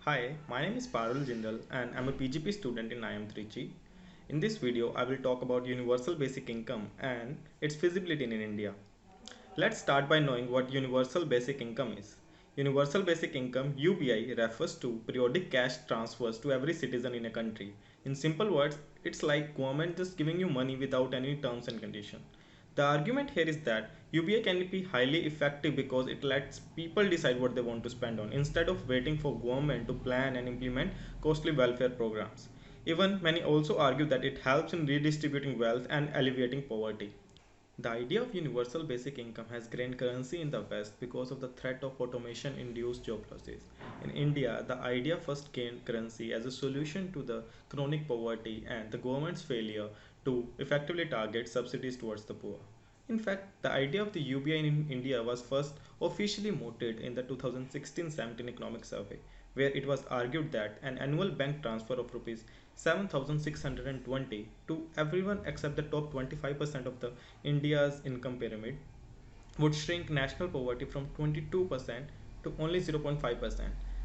Hi, my name is Parul Jindal and I'm a PGP student in IM Trichy. In this video, I will talk about Universal Basic Income and its feasibility in India. Let's start by knowing what Universal Basic Income is. Universal Basic Income UBI refers to periodic cash transfers to every citizen in a country. In simple words, it's like government just giving you money without any terms and conditions. The argument here is that UBI can be highly effective because it lets people decide what they want to spend on instead of waiting for government to plan and implement costly welfare programs. Even many also argue that it helps in redistributing wealth and alleviating poverty. The idea of universal basic income has gained currency in the West because of the threat of automation induced job losses. In India, the idea first gained currency as a solution to the chronic poverty and the government's failure to effectively target subsidies towards the poor. In fact, the idea of the UBI in India was first officially mooted in the 2016-17 economic survey, where it was argued that an annual bank transfer of rupees 7,620 to everyone except the top 25% of the India's income pyramid would shrink national poverty from 22% to only 0.5%,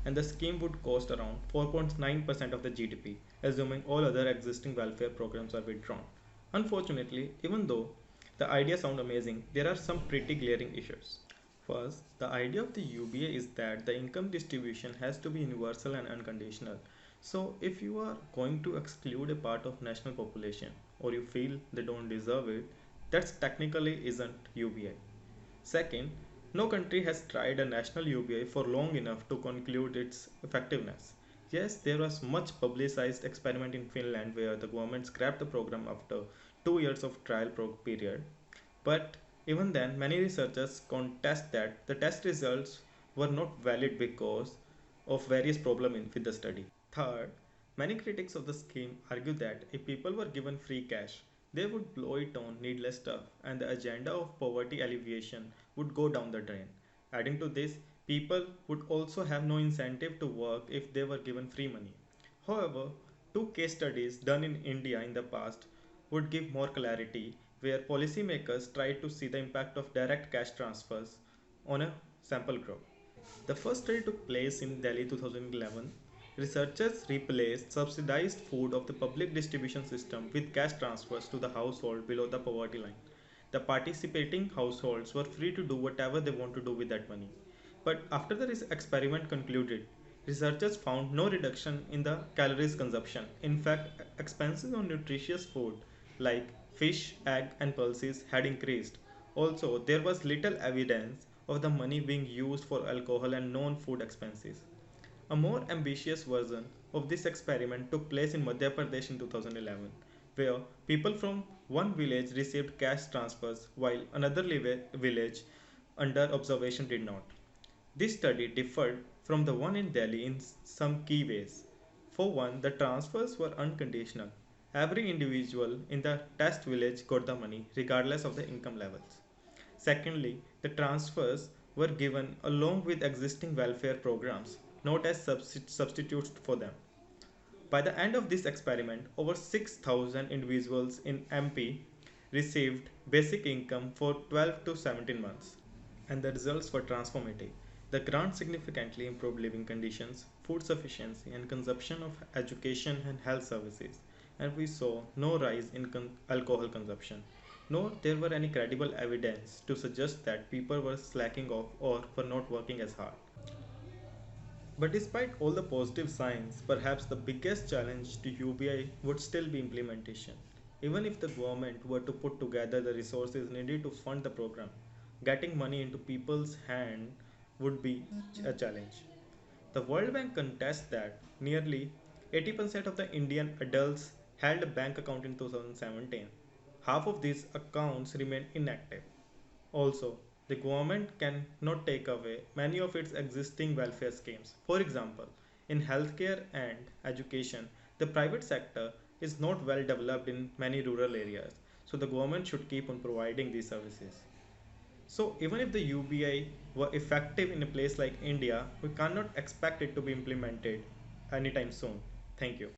and the scheme would cost around 4.9% of the GDP, assuming all other existing welfare programs are withdrawn. Unfortunately, even though the idea sounds amazing, there are some pretty glaring issues. First, the idea of the UBA is that the income distribution has to be universal and unconditional. So, if you are going to exclude a part of national population or you feel they don't deserve it, that's technically isn't UBI. Second, no country has tried a national UBI for long enough to conclude its effectiveness. Yes, there was much publicized experiment in Finland where the government scrapped the program after 2 years of trial period. But even then, many researchers contest that the test results were not valid because of various problems with the study. Third, many critics of the scheme argue that if people were given free cash, they would blow it on needless stuff and the agenda of poverty alleviation would go down the drain. Adding to this, people would also have no incentive to work if they were given free money. However, two case studies done in India in the past would give more clarity where policymakers tried to see the impact of direct cash transfers on a sample group. The first study took place in Delhi 2011. Researchers replaced subsidized food of the public distribution system with cash transfers to the household below the poverty line. The participating households were free to do whatever they want to do with that money. But after the experiment concluded, researchers found no reduction in the calories consumption. In fact, expenses on nutritious food like fish, egg, and pulses had increased. Also, there was little evidence of the money being used for alcohol and non food expenses. A more ambitious version of this experiment took place in Madhya Pradesh in 2011, where people from one village received cash transfers while another village under observation did not. This study differed from the one in Delhi in some key ways. For one, the transfers were unconditional. Every individual in the test village got the money regardless of the income levels. Secondly, the transfers were given along with existing welfare programs, not as substitutes for them. By the end of this experiment, over 6,000 individuals in MP received basic income for 12 to 17 months, and the results were transformative. The grant significantly improved living conditions, food sufficiency, and consumption of education and health services, and we saw no rise in alcohol consumption. Nor there were any credible evidence to suggest that people were slacking off or were not working as hard. But despite all the positive signs, perhaps the biggest challenge to UBI would still be implementation. Even if the government were to put together the resources needed to fund the program, getting money into people's hand would be a challenge. The World Bank contests that nearly 80% of the Indian adults held a bank account in 2017. Half of these accounts remain inactive. Also, the government cannot take away many of its existing welfare schemes. For example, in healthcare and education, the private sector is not well developed in many rural areas, so the government should keep on providing these services. So, even if the UBI were effective in a place like India, we cannot expect it to be implemented anytime soon. Thank you.